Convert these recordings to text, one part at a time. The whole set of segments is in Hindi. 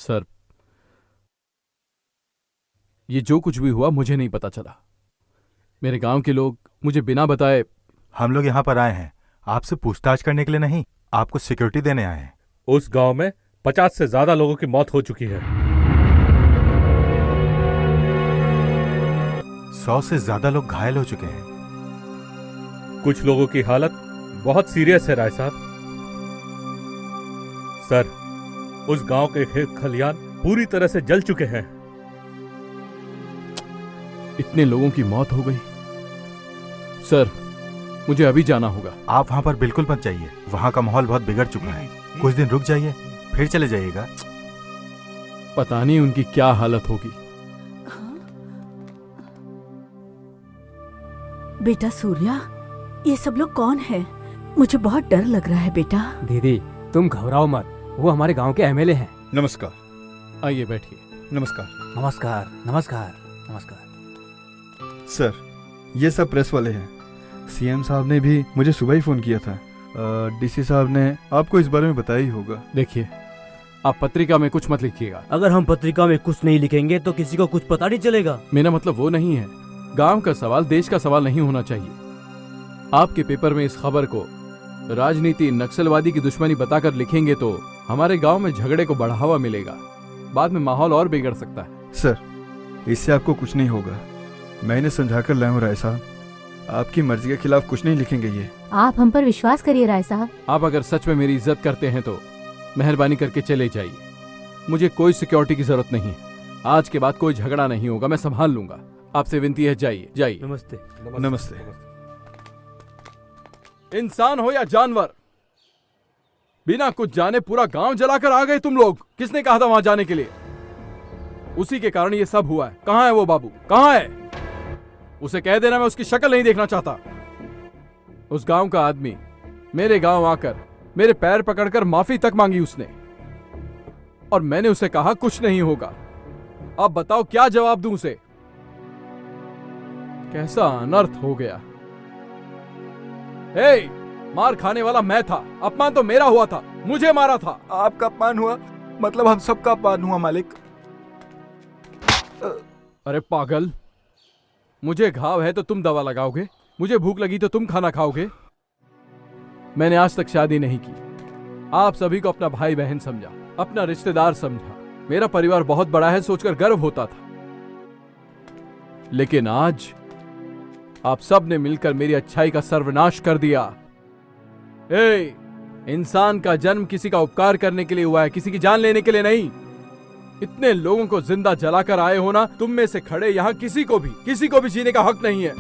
सर, ये जो कुछ भी हुआ मुझे नहीं पता चला। मेरे गांव के लोग मुझे बिना बताए। हम लोग यहाँ पर आए हैं आपसे पूछताछ करने के लिए नहीं, आपको सिक्योरिटी देने आए हैं। उस गांव में 50 से ज्यादा लोगों की मौत हो चुकी है। 100 से ज्यादा लोग घायल हो चुके हैं। कुछ लोगों की हालत बहुत सीरियस है राय साहब। सर, उस गांव के खेत खलियान पूरी तरह से जल चुके हैं। इतने लोगों की मौत हो गई। सर, मुझे अभी जाना होगा। आप वहां पर बिल्कुल मत जाइए, वहां का माहौल बहुत बिगड़ चुका है। कुछ दिन रुक जाइए, फिर चले जाइएगा। पता नहीं उनकी क्या हालत होगी। बेटा सूर्या, ये सब लोग कौन है? मुझे बहुत डर लग रहा है बेटा। दीदी तुम घबराओ मत, वो हमारे गांव के एमएलए हैं। नमस्कार। आइए बैठिए। नमस्कार। नमस्कार नमस्कार नमस्कार। सर, ये सब प्रेस वाले हैं। सीएम साहब ने भी मुझे सुबह ही फोन किया था। डीसी साहब ने आपको इस बारे में बताया ही होगा। देखिए, आप पत्रिका में कुछ मत लिखिएगा। अगर हम पत्रिका में कुछ नहीं लिखेंगे तो किसी को कुछ पता नहीं चलेगा। मेरा मतलब वो नहीं है। गांव का सवाल देश का सवाल नहीं होना चाहिए। आपके पेपर में इस खबर को राजनीति, नक्सलवादी की दुश्मनी बताकर लिखेंगे तो हमारे गांव में झगड़े को बढ़ावा मिलेगा। बाद में माहौल और बिगड़ सकता है। सर, इससे आपको कुछ नहीं होगा। मैं इन्हें समझाकर लाया हूँ राय साहब। आपकी मर्जी के खिलाफ कुछ नहीं लिखेंगे ये। आप हम पर विश्वास करिए राय साहब। आप अगर सच में मेरी इज्जत करते हैं तो मेहरबानी करके चले जाइए। मुझे कोई सिक्योरिटी की जरूरत नहीं है। आज के बाद कोई झगड़ा नहीं होगा, मैं संभाल लूंगा। आपसे विनती है, जाइए जाइए। नमस्ते। नमस्ते। इंसान हो या जानवर, बिना कुछ जाने पूरा गांव जलाकर आ गए तुम लोग। किसने कहा था वहां जाने के लिए? उसी के कारण ये सब हुआ है। कहां है वो बाबू? कहां है? उसे कह देना मैं उसकी शक्ल नहीं देखना चाहता। उस गांव का आदमी मेरे गांव आकर मेरे पैर पकड़कर माफी तक मांगी उसने, और मैंने उसे कहा कुछ नहीं होगा। अब बताओ क्या जवाब दूं उसे? कैसा अनर्थ हो गया। हे, मार खाने वाला मैं था, अपमान तो मेरा हुआ था, मुझे मारा था। आपका अपमान हुआ मतलब हम सबका अपमान हुआ मालिक। अरे पागल, मुझे घाव है तो तुम दवा लगाओगे, मुझे भूख लगी तो तुम खाना खाओगे। मैंने आज तक शादी नहीं की। आप सभी को अपना भाई बहन समझा, अपना रिश्तेदार समझा। मेरा परिवार बहुत बड़ा है सोचकर गर्व होता था। लेकिन आज आप सब ने मिलकर मेरी अच्छाई का सर्वनाश कर दिया। इंसान का जन्म किसी का उपकार करने के लिए हुआ है, किसी की जान लेने के लिए नहीं। इतने लोगों को जिंदा जलाकर आए हो ना, तुम में से खड़े यहां किसी को भी जीने का हक नहीं है।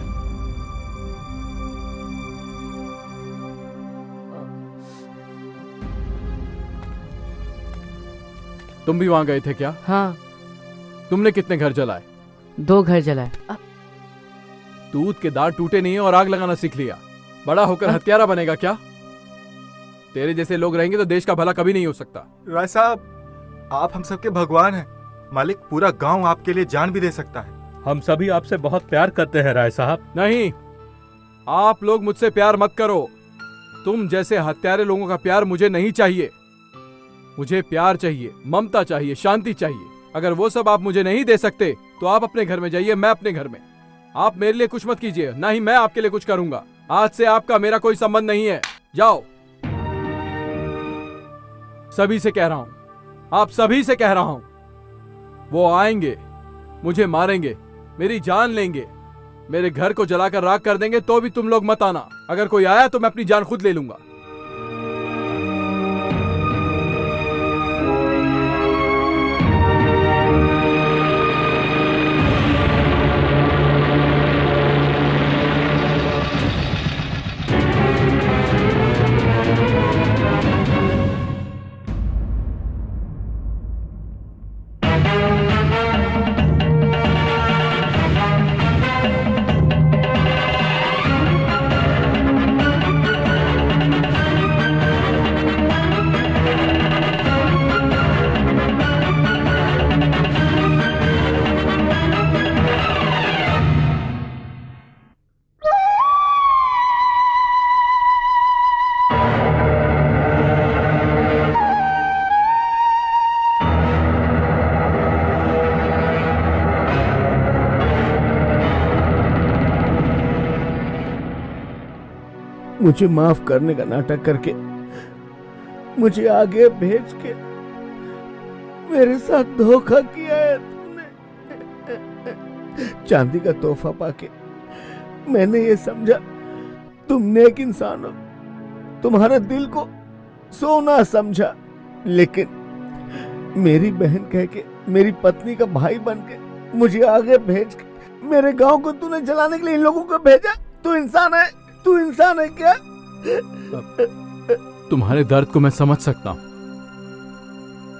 तुम भी वहां गए थे क्या? हाँ। तुमने कितने घर जलाए? 2 घर जलाए। दूध के दांत टूटे नहीं और आग लगाना सीख लिया। बड़ा होकर हत्यारा बनेगा क्या? तेरे जैसे लोग रहेंगे तो देश का भला कभी नहीं हो सकता। राय साहब, आप हम सबके भगवान हैं। मालिक, पूरा गांव आपके लिए जान भी दे सकता है। हम सभी आपसे बहुत प्यार करते हैं राय साहब। नहीं, आप लोग मुझसे प्यार मत करो। तुम जैसे हत्यारे लोगों का प्यार मुझे नहीं चाहिए। मुझे प्यार चाहिए, ममता चाहिए, शांति चाहिए। अगर वो सब आप मुझे नहीं दे सकते तो आप अपने घर में जाइए, मैं अपने घर में। आप मेरे लिए कुछ मत कीजिए, ना ही मैं आपके लिए कुछ करूंगा। आज से आपका मेरा कोई संबंध नहीं है। जाओ। सभी से कह रहा हूं, आप सभी से कह रहा हूं। वो आएंगे, मुझे मारेंगे, मेरी जान लेंगे, मेरे घर को जलाकर राख कर देंगे, तो भी तुम लोग मत आना। अगर कोई आया तो मैं अपनी जान खुद ले लूंगा। मुझे माफ करने का नाटक करके मुझे आगे भेज के मेरे साथ धोखा किया है तुमने। चांदी का तोहफा पाके मैंने ये समझा तुम नेक इंसान हो, तुम्हारे दिल को सोना समझा, लेकिन मेरी बहन कह के, मेरी पत्नी का भाई बन के मुझे आगे भेज के मेरे गांव को तूने जलाने के लिए इन लोगों को भेजा। तू इंसान है, तू इंसान है क्या? तुम्हारे दर्द को मैं समझ सकता हूं,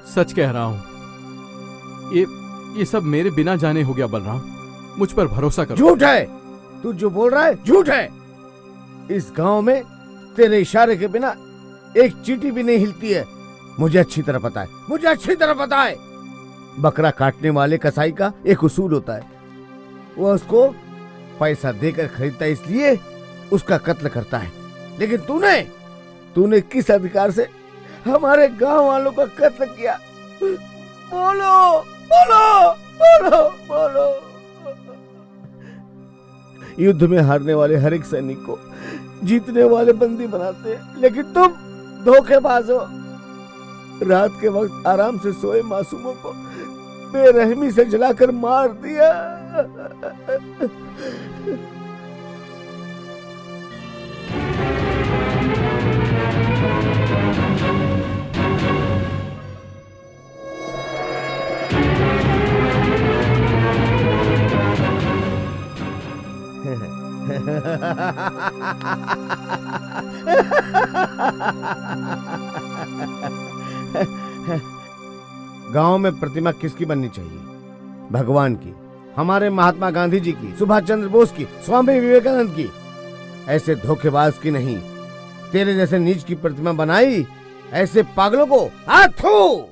सच कह रहा हूं। ये सब मेरे बिना जाने हो गया बलराम, मुझ पर भरोसा करो। झूठ है, तू जो बोल रहा है झूठ है। इस गांव में तेरे इशारे के बिना एक चींटी भी नहीं हिलती है, मुझे अच्छी तरह पता है, मुझे अच्छी तरह पता है। बकरा काटने वाले कसाई का एक उसूल होता है, वो उसको पैसा देकर खरीदता है, इसलिए उसका कत्ल करता है। लेकिन तूने किस अधिकार से हमारे गांव वालों का कत्ल किया? बोलो बोलो बोलो बोलो। युद्ध में हारने वाले हर एक सैनिक को जीतने वाले बंदी बनाते हैं, लेकिन तुम धोखेबाज हो। रात के वक्त आराम से सोए मासूमों को बेरहमी से जलाकर मार दिया। गांव में प्रतिमा किसकी बननी चाहिए? भगवान की, हमारे महात्मा गांधी जी की, सुभाष चंद्र बोस की, स्वामी विवेकानंद की। ऐसे धोखेबाज की नहीं। तेरे जैसे नीच की प्रतिमा बनाई, ऐसे पागलों को आथू।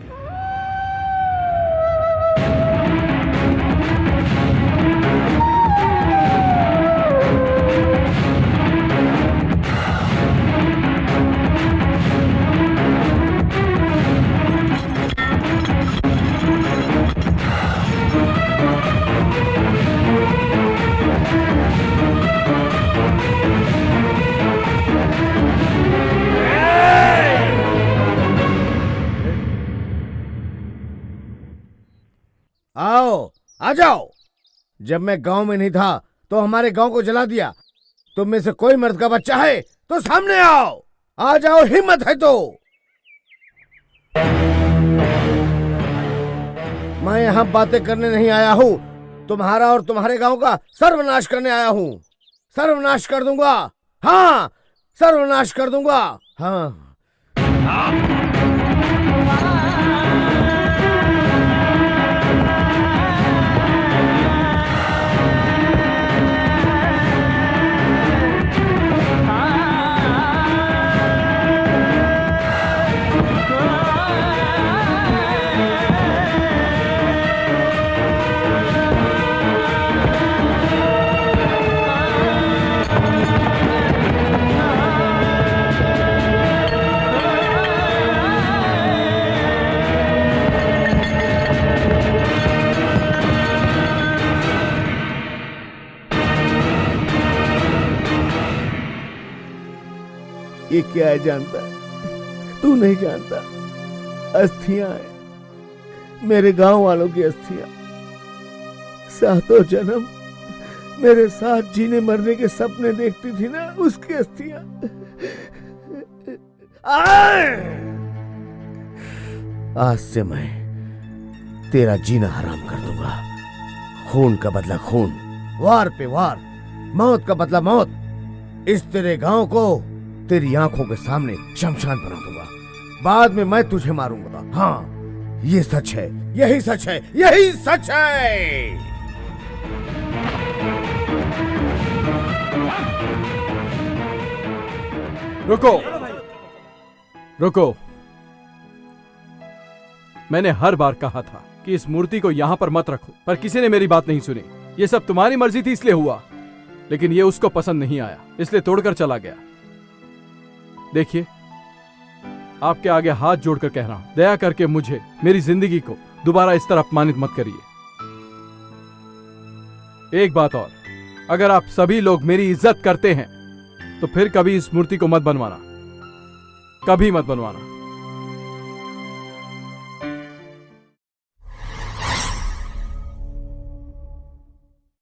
आओ, आ जाओ। जब मैं गांव में नहीं था तो हमारे गांव को जला दिया। तुम में से कोई मर्द का बच्चा है तो सामने आओ, आ जाओ, हिम्मत है तो। मैं यहां बातें करने नहीं आया हूं, तुम्हारा और तुम्हारे गांव का सर्वनाश करने आया हूं। सर्वनाश कर दूंगा, हाँ, सर्वनाश कर दूंगा, हाँ। ये क्या है जानता है? तू नहीं जानता। अस्थियां हैं, मेरे गांव वालों की अस्थियां। सातों जन्म मेरे साथ जीने मरने के सपने देखती थी ना, उसकी अस्थियां। आज से मैं तेरा जीना हराम कर दूंगा। खून का बदला खून, वार पे वार, मौत का बदला मौत। इस तेरे गांव को तेरी आंखों के सामने शमशान बना दूंगा। बाद में मैं तुझे मारूंगा। हाँ, ये सच है, यही सच है, यही सच है। रुको, रुको। मैंने हर बार कहा था कि इस मूर्ति को यहां पर मत रखो, पर किसी ने मेरी बात नहीं सुनी। ये सब तुम्हारी मर्जी थी इसलिए हुआ, लेकिन ये उसको पसंद नहीं आया, इसलिए तोड़कर चला गया। देखिए, आपके आगे हाथ जोड़कर कह रहा हूं, दया करके मुझे, मेरी जिंदगी को दोबारा इस तरह अपमानित मत करिए। एक बात और, अगर आप सभी लोग मेरी इज्जत करते हैं तो फिर कभी इस मूर्ति को मत बनवाना, कभी मत बनवाना।